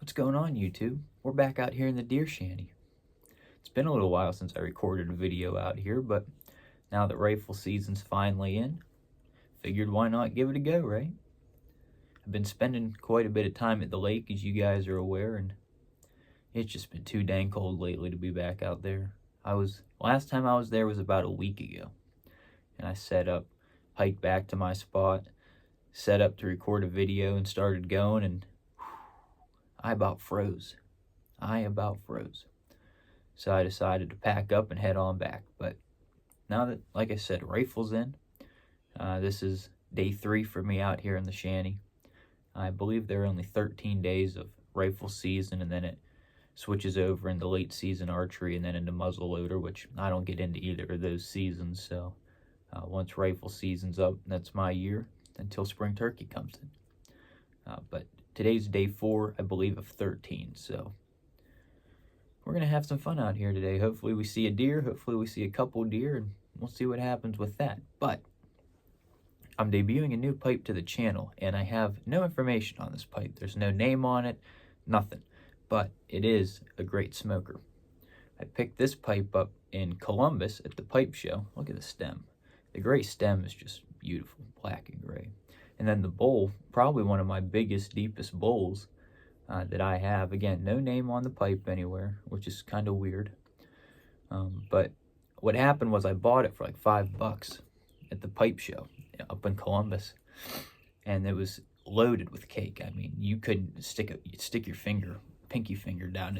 What's going on, YouTube? We're back out here in the deer shanty. It's been a little while since I recorded a video out here, but now that rifle season's finally in, figured why not give it a go, right? I've been spending quite a bit of time at the lake, as you guys are aware, and it's just been too dang cold lately to be back out there. Last time I was there was about a week ago, and I set up, hiked back to my spot, set up to record a video, and started going, and I about froze. So I decided to pack up and head on back. But now that, like I said, rifle's in, this is day 3 for me out here in the shanty. I believe there are only 13 days of rifle season, and then it switches over into late season archery and then into muzzleloader, which I don't get into either of those seasons. So once rifle season's up, that's my year until spring turkey comes in. But today's day 4, I believe, of 13, so we're going to have some fun out here today. Hopefully we see a deer, hopefully we see a couple deer, and we'll see what happens with that. But I'm debuting a new pipe to the channel, and I have no information on this pipe. There's no name on it, nothing, but it is a great smoker. I picked this pipe up in Columbus at the pipe show. Look at the stem. The gray stem is just beautiful, black and gray. And then the bowl, probably one of my biggest, deepest bowls that I have. Again, no name on the pipe anywhere, which is kind of weird. But what happened was I bought it for like $5 at the pipe show up in Columbus, and it was loaded with cake. I mean, you couldn't stick your pinky finger down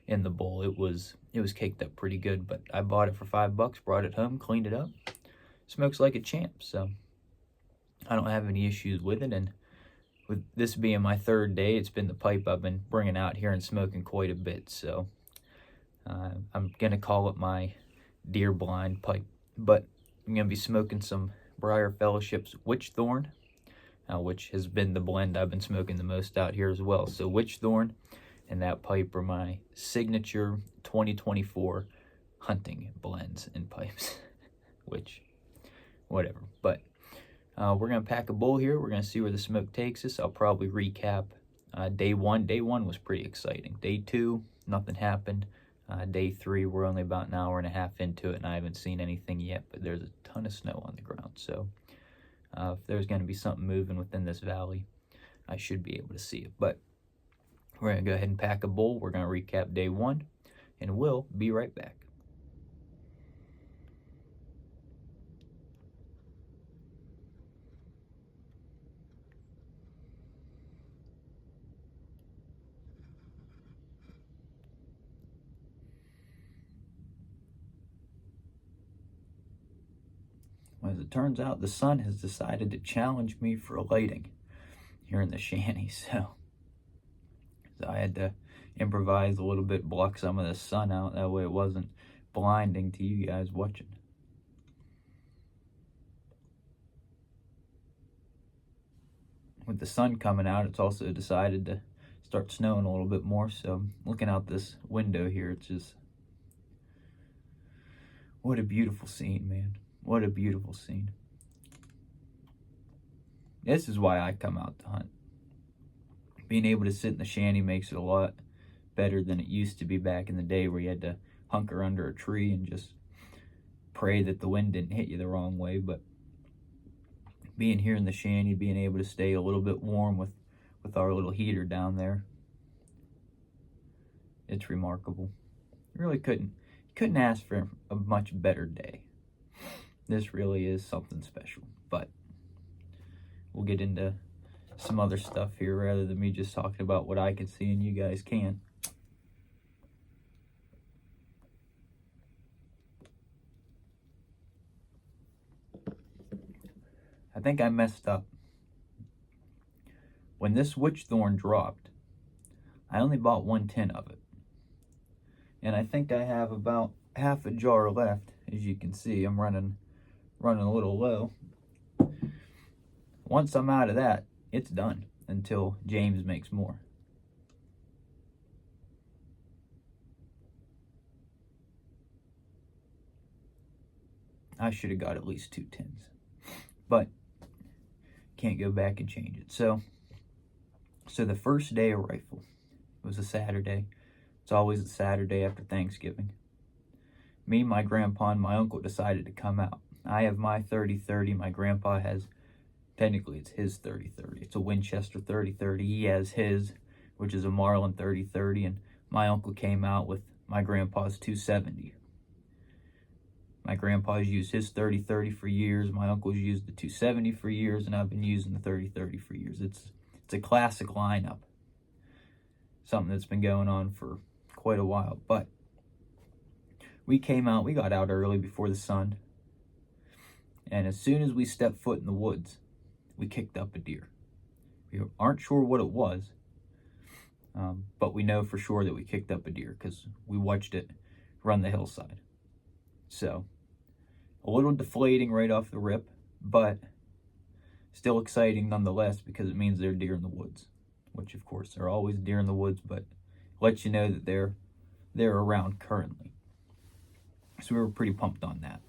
in the bowl. It was caked up pretty good. But I bought it for $5, brought it home, cleaned it up, smokes like a champ. So I don't have any issues with it, and with this being my 3rd day, it's been the pipe I've been bringing out here and smoking quite a bit, so I'm going to call it my deer blind pipe. But I'm going to be smoking some Briar Fellowship's Witch Thorn, which has been the blend I've been smoking the most out here as well. So Witch Thorn and that pipe are my signature 2024 hunting blends and pipes, which, whatever, but we're going to pack a bowl here. We're going to see where the smoke takes us. I'll probably recap day 1. Day 1 was pretty exciting. Day 2, nothing happened. Day 3, we're only about an hour and a half into it, and I haven't seen anything yet, but there's a ton of snow on the ground. So if there's going to be something moving within this valley, I should be able to see it. But we're going to go ahead and pack a bowl. We're going to recap day 1, and we'll be right back. As it turns out, the sun has decided to challenge me for lighting here in the shanty, so I had to improvise a little bit, block some of the sun out, that way it wasn't blinding to you guys watching. With the sun coming out, it's also decided to start snowing a little bit more, so looking out this window here, it's just, what a beautiful scene, man. What a beautiful scene. This is why I come out to hunt. Being able to sit in the shanty makes it a lot better than it used to be back in the day, where you had to hunker under a tree and just pray that the wind didn't hit you the wrong way. But being here in the shanty, being able to stay a little bit warm with our little heater down there, it's remarkable. You really couldn't ask for a much better day. This really is something special. But we'll get into some other stuff here rather than me just talking about what I can see and you guys can. I think I messed up. When this witch thorn dropped, I only bought 1/10 of it. And I think I have about half a jar left. As you can see, I'm running a little low. Once I'm out of that, it's done until James makes more. I should have got at least 2 tins, but can't go back and change it. So the first day of rifle, was a Saturday. It's always a Saturday after Thanksgiving. Me, my grandpa, and my uncle decided to come out. I have my 30-30. My grandpa has, technically it's his 30-30. It's a Winchester 30-30. He has his, which is a Marlin 30-30, and my uncle came out with my grandpa's 270. My grandpa's used his 30-30 for years. My uncle's used the 270 for years, and I've been using the 30-30 for years. It's a classic lineup. Something that's been going on for quite a while. But we got out early before the sun. And as soon as we stepped foot in the woods, we kicked up a deer. We aren't sure what it was, but we know for sure that we kicked up a deer because we watched it run the hillside. So, a little deflating right off the rip, but still exciting nonetheless because it means there are deer in the woods, which of course there are always deer in the woods, but lets you know that they're around currently. So we were pretty pumped on that.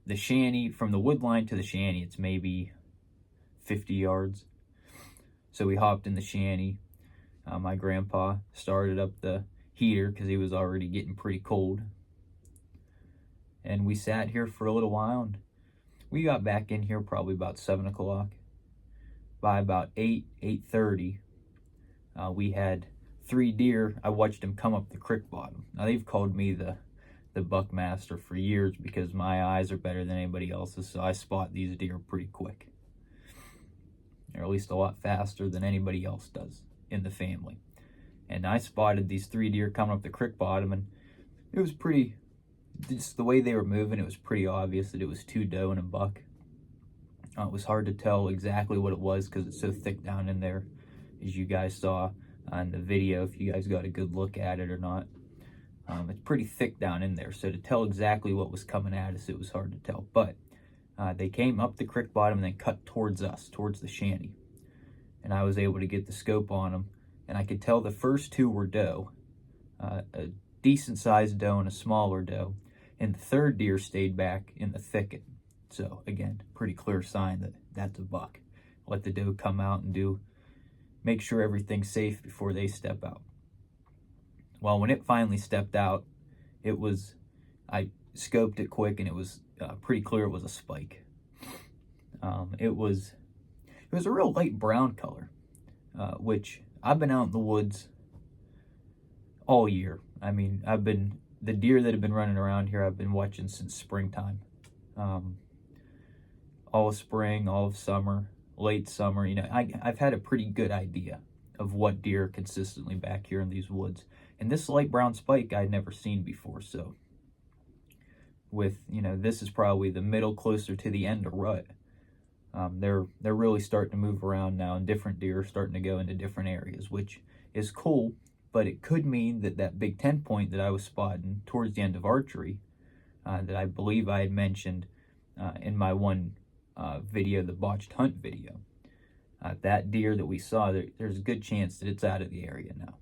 The shanty, from the wood line to the shanty, it's maybe 50 yards. So we hopped in the shanty. My grandpa started up the heater because he was already getting pretty cold. And we sat here for a little while, and we got back in here probably about 7 o'clock. By about 8:30, we had 3 deer. I watched them come up the creek bottom. Now, they've called me the buckmaster for years because my eyes are better than anybody else's, so I spot these deer pretty quick. Or at least a lot faster than anybody else does in the family. And I spotted these 3 deer coming up the creek bottom, and it was pretty, just the way they were moving, it was pretty obvious that it was 2 doe and a buck. It was hard to tell exactly what it was because it's so thick down in there, as you guys saw on the video, if you guys got a good look at it or not. It's pretty thick down in there, so to tell exactly what was coming at us, it was hard to tell. But they came up the creek bottom and then cut towards us, towards the shanty. And I was able to get the scope on them, and I could tell the first 2 were doe, a decent-sized doe and a smaller doe, and the 3rd deer stayed back in the thicket. So, again, pretty clear sign that that's a buck. Let the doe come out and make sure everything's safe before they step out. Well, when it finally stepped out, I scoped it quick, and it was pretty clear it was a spike. It was a real light brown color, which I've been out in the woods all year. I mean, the deer that have been running around here, I've been watching since springtime. All of spring, all of summer, late summer, I've had a pretty good idea of what deer are consistently back here in these woods. And this light brown spike I'd never seen before, so this is probably the middle, closer to the end of rut. They're really starting to move around now, and different deer are starting to go into different areas, which is cool, but it could mean that Big 10 point that I was spotting towards the end of archery, that I believe I had mentioned in my one video, the botched hunt video, that deer that we saw, there's a good chance that it's out of the area now,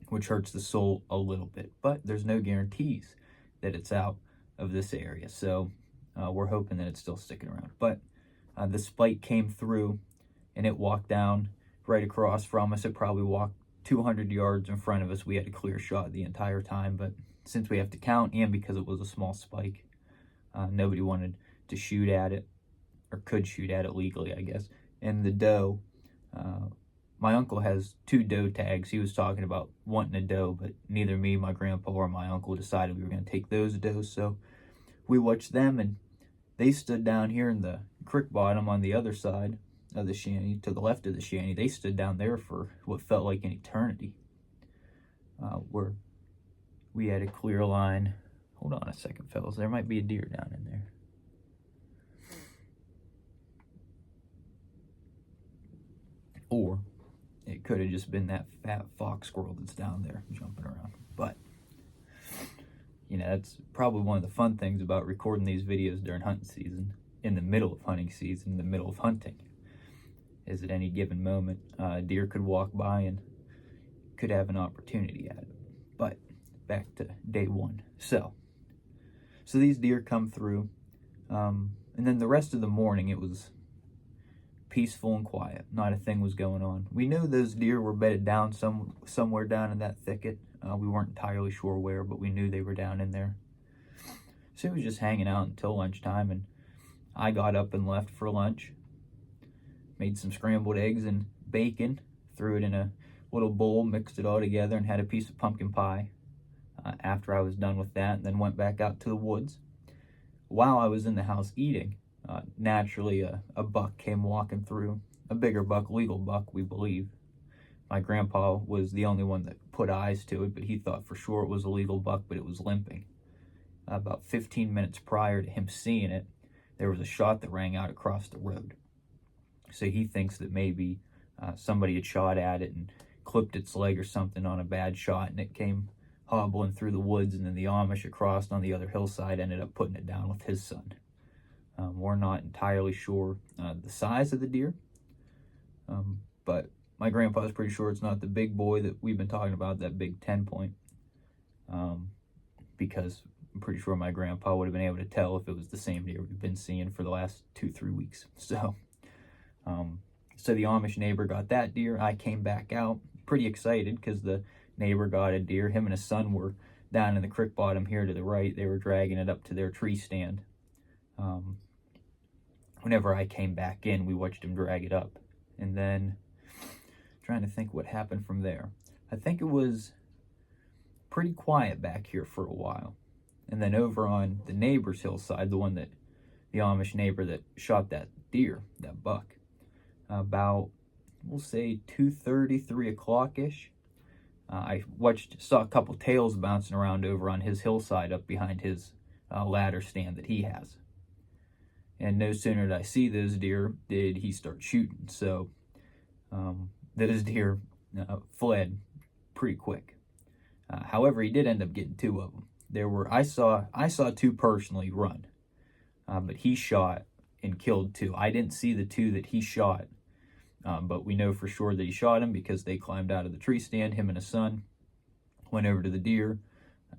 which hurts the soul a little bit, but there's no guarantees that it's out of this area, so we're hoping that it's still sticking around. But the spike came through, and it walked down right across from us. It probably walked 200 yards in front of us. We had a clear shot the entire time, but since we have to count, and because it was a small spike, nobody wanted to shoot at it, or could shoot at it legally, I guess. And the doe, my uncle has 2 doe tags. He was talking about wanting a doe, but neither me, my grandpa, or my uncle decided we were going to take those does. So we watched them, and they stood down here in the creek bottom on the other side of the shanty, to the left of the shanty. They stood down there for what felt like an eternity. Where we had a clear line. Hold on a second, fellas. There might be a deer down in there. Or it could have just been that fat fox squirrel that's down there jumping around. But, that's probably one of the fun things about recording these videos during hunting season, in the middle of hunting season, in the middle of hunting, is at any given moment, a deer could walk by and could have an opportunity at it. But back to day 1. So these deer come through, and then the rest of the morning it was peaceful and quiet. Not a thing was going on. We knew those deer were bedded down somewhere down in that thicket. We weren't entirely sure where, but we knew they were down in there. So he was just hanging out until lunchtime, and I got up and left for lunch. Made some scrambled eggs and bacon, threw it in a little bowl, mixed it all together, and had a piece of pumpkin pie after I was done with that, and then went back out to the woods. While I was in the house eating, naturally a buck came walking through, a bigger buck, legal buck, we believe. My grandpa was the only one that put eyes to it, but he thought for sure it was a legal buck, but it was limping. About 15 minutes prior to him seeing it, there was a shot that rang out across the road. So he thinks that maybe somebody had shot at it and clipped its leg or something on a bad shot, and it came hobbling through the woods, and then the Amish across on the other hillside ended up putting it down with his son. We're not entirely sure the size of the deer, but my grandpa's pretty sure it's not the big boy that we've been talking about, that big 10-point, because I'm pretty sure my grandpa would have been able to tell if it was the same deer we've been seeing for the last 2-3 weeks. So the Amish neighbor got that deer. I came back out pretty excited because the neighbor got a deer. Him and his son were down in the creek bottom here to the right. They were dragging it up to their tree stand. Whenever I came back in, we watched him drag it up. And then, trying to think what happened from there. I think it was pretty quiet back here for a while. And then over on the neighbor's hillside, the Amish neighbor that shot that deer, that buck, about, we'll say 2:30, 3 o'clock-ish, I saw a couple tails bouncing around over on his hillside up behind his ladder stand that he has. And no sooner did I see those deer did he start shooting. So those deer fled pretty quick. However, he did end up getting 2 of them. I saw 2 personally run, but he shot and killed 2. I didn't see the 2 that he shot, but we know for sure that he shot him because they climbed out of the tree stand, him and his son, went over to the deer,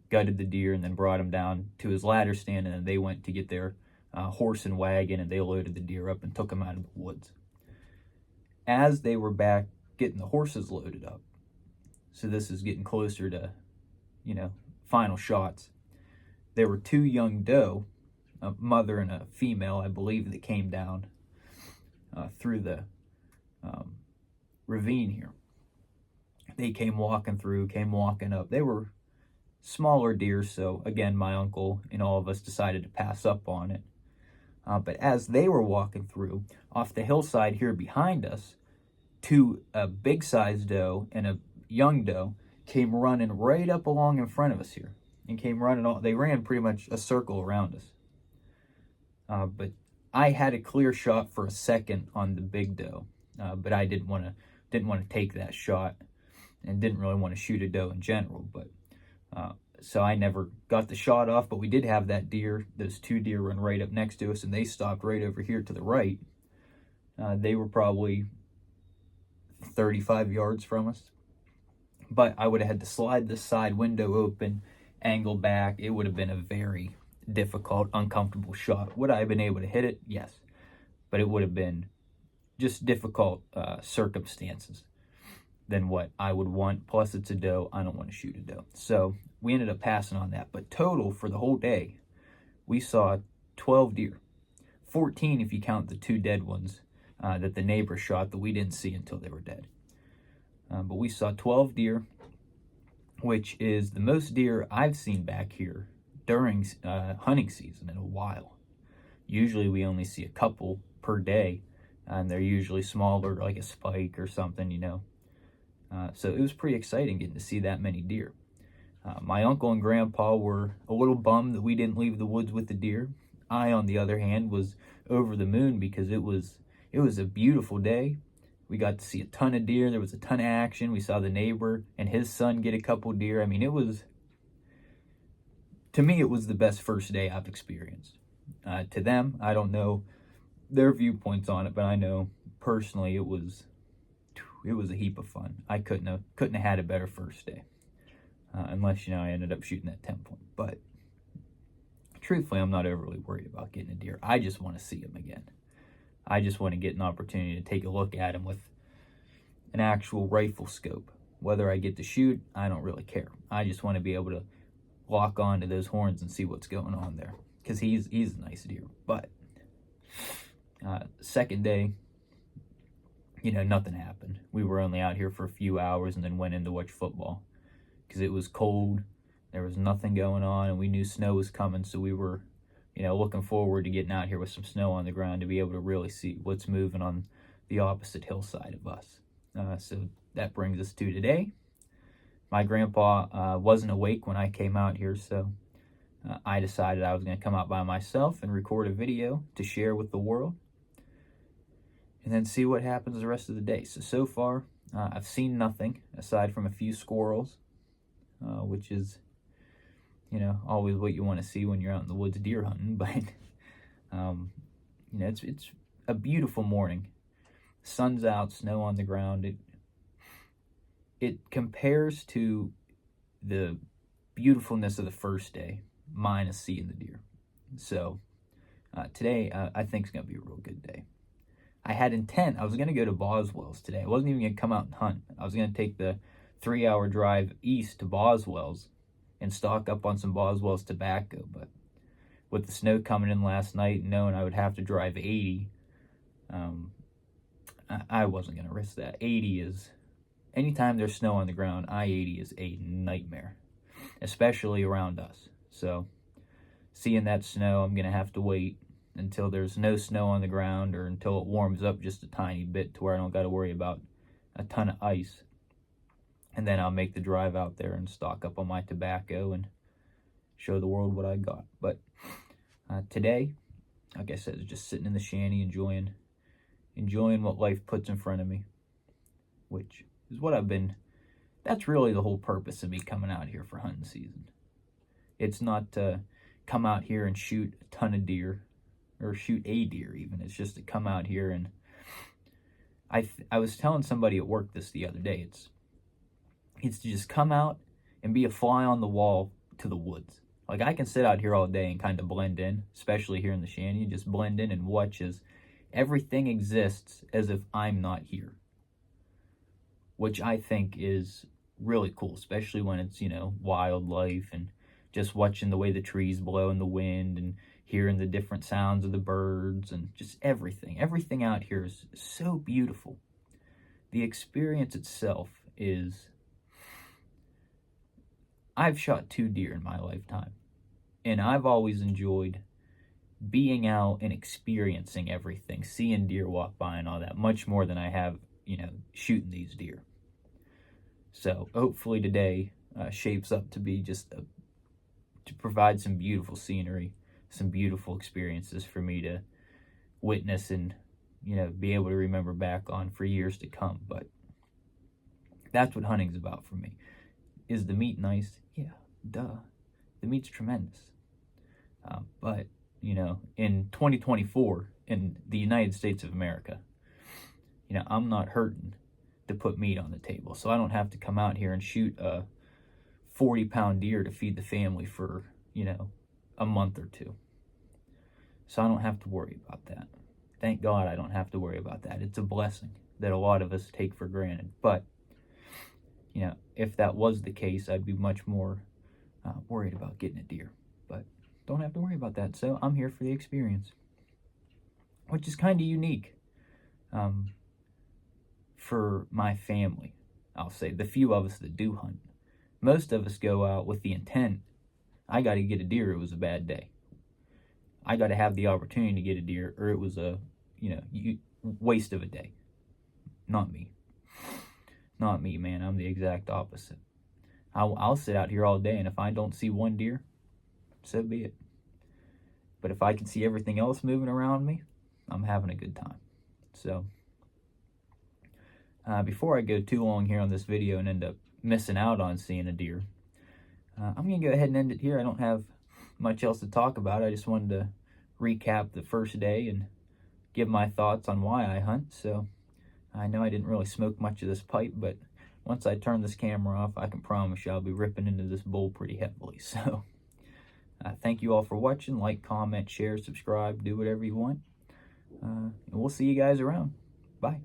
gutted the deer, and then brought him down to his ladder stand, and then they went to get their horse and wagon, and they loaded the deer up and took him out of the woods. As they were back getting the horses loaded up, so this is getting closer to, final shots, there were 2 young doe, a mother and a female, I believe, that came down through the ravine here. They came walking up. They were smaller deer, so again, my uncle and all of us decided to pass up on it. But as they were walking through, off the hillside here behind us, 2 big-sized doe and a young doe came running right up along in front of us here, and they ran pretty much a circle around us. But I had a clear shot for a second on the big doe, but I didn't want to take that shot, and didn't really want to shoot a doe in general. But so I never got the shot off. But we did have those 2 deer run right up next to us, and they stopped right over here to the right. They were probably 35 yards from us. But I would have had to slide the side window open, angle back. It would have been a very difficult, uncomfortable shot. Would I have been able to hit it? Yes. But it would have been just difficult circumstances than what I would want. Plus, it's a doe. I don't want to shoot a doe. So we ended up passing on that. But total for the whole day, we saw 12 deer. 14 if you count the 2 dead ones that the neighbor shot that we didn't see until they were dead. But we saw 12 deer, which is the most deer I've seen back here during hunting season in a while. Usually we only see a couple per day, and they're usually smaller, like a spike or something, So it was pretty exciting getting to see that many deer. My uncle and grandpa were a little bummed that we didn't leave the woods with the deer. I, on the other hand, was over the moon because it was a beautiful day. We got to see a ton of deer. There was a ton of action. We saw the neighbor and his son get a couple deer. I mean, to me, it was the best first day I've experienced. To them, I don't know their viewpoints on it, but I know personally it was a heap of fun. I couldn't have had a better first day, unless I ended up shooting that 10-point. But truthfully, I'm not overly worried about getting a deer. I just want to see them again. I just want to get an opportunity to take a look at them with an actual rifle scope. Whether I get to shoot, I don't really care. I just want to be able to lock onto those horns and see what's going on there, because he's a nice deer. But second day, nothing happened. We were only out here for a few hours and then went in to watch football because it was cold. There was nothing going on, and we knew snow was coming, so we were looking forward to getting out here with some snow on the ground to be able to really see what's moving on the opposite hillside of us. So that brings us to today. My grandpa wasn't awake when I came out here, so I decided I was going to come out by myself and record a video to share with the world, and then see what happens the rest of the day. So far, I've seen nothing aside from a few squirrels, which is, always what you want to see when you're out in the woods deer hunting. But, it's a beautiful morning. Sun's out, snow on the ground. It compares to the beautifulness of the first day, minus seeing the deer. So today, I think it's going to be a real good day. I had intent. I was going to go to Boswell's today. I wasn't even going to come out and hunt. I was going to take the 3-hour drive east to Boswell's and stock up on some Boswell's tobacco. But with the snow coming in last night and knowing I would have to drive 80, I wasn't going to risk that. 80 is, anytime there's snow on the ground, I-80 is a nightmare, especially around us. So seeing that snow, I'm going to have to wait until there's no snow on the ground, or until it warms up just a tiny bit to where I don't got to worry about a ton of ice. And then I'll make the drive out there and stock up on my tobacco and show the world what I got. But today, like I said, is just sitting in the shanty, enjoying what life puts in front of me, which is what that's really the whole purpose of me coming out here for hunting season. It's not to come out here and shoot a ton of deer, or shoot a deer even. It's just to come out here and I was telling somebody at work this the other day. It's to just come out and be a fly on the wall to the woods. Like, I can sit out here all day and kind of blend in, especially here in the shanty, and just blend in and watch as everything exists as if I'm not here, which I think is really cool, especially when it's, wildlife, and just watching the way the trees blow in the wind and hearing the different sounds of the birds and just everything. Everything out here is so beautiful. The experience itself is... I've shot 2 deer in my lifetime, and I've always enjoyed being out and experiencing everything, seeing deer walk by and all that, much more than I have, shooting these deer. So hopefully today shapes up to be to provide some beautiful scenery, some beautiful experiences for me to witness and, be able to remember back on for years to come. But that's what hunting's about for me. Is the meat nice? Yeah, duh. The meat's tremendous. But, in 2024, in the United States of America, I'm not hurting to put meat on the table. So I don't have to come out here and shoot a 40-pound deer to feed the family for, a month or 2. So I don't have to worry about that. Thank God I don't have to worry about that. It's a blessing that a lot of us take for granted. But, if that was the case, I'd be much more worried about getting a deer. But don't have to worry about that. So I'm here for the experience, which is kind of unique for my family. I'll say, the few of us that do hunt. Most of us go out with the intent, I got to get a deer, it was a bad day. I got to have the opportunity to get a deer, or it was a, waste of a day. Not me. Not me, man. I'm the exact opposite. I'll sit out here all day, and if I don't see one deer, so be it. But if I can see everything else moving around me, I'm having a good time. So, before I go too long here on this video and end up missing out on seeing a deer, I'm going to go ahead and end it here. I don't have much else to talk about. I just wanted to recap the first day and give my thoughts on why I hunt. So, I know I didn't really smoke much of this pipe, but once I turn this camera off, I can promise you I'll be ripping into this bowl pretty heavily. So, thank you all for watching. Like, comment, share, subscribe, do whatever you want. we'll see you guys around. Bye.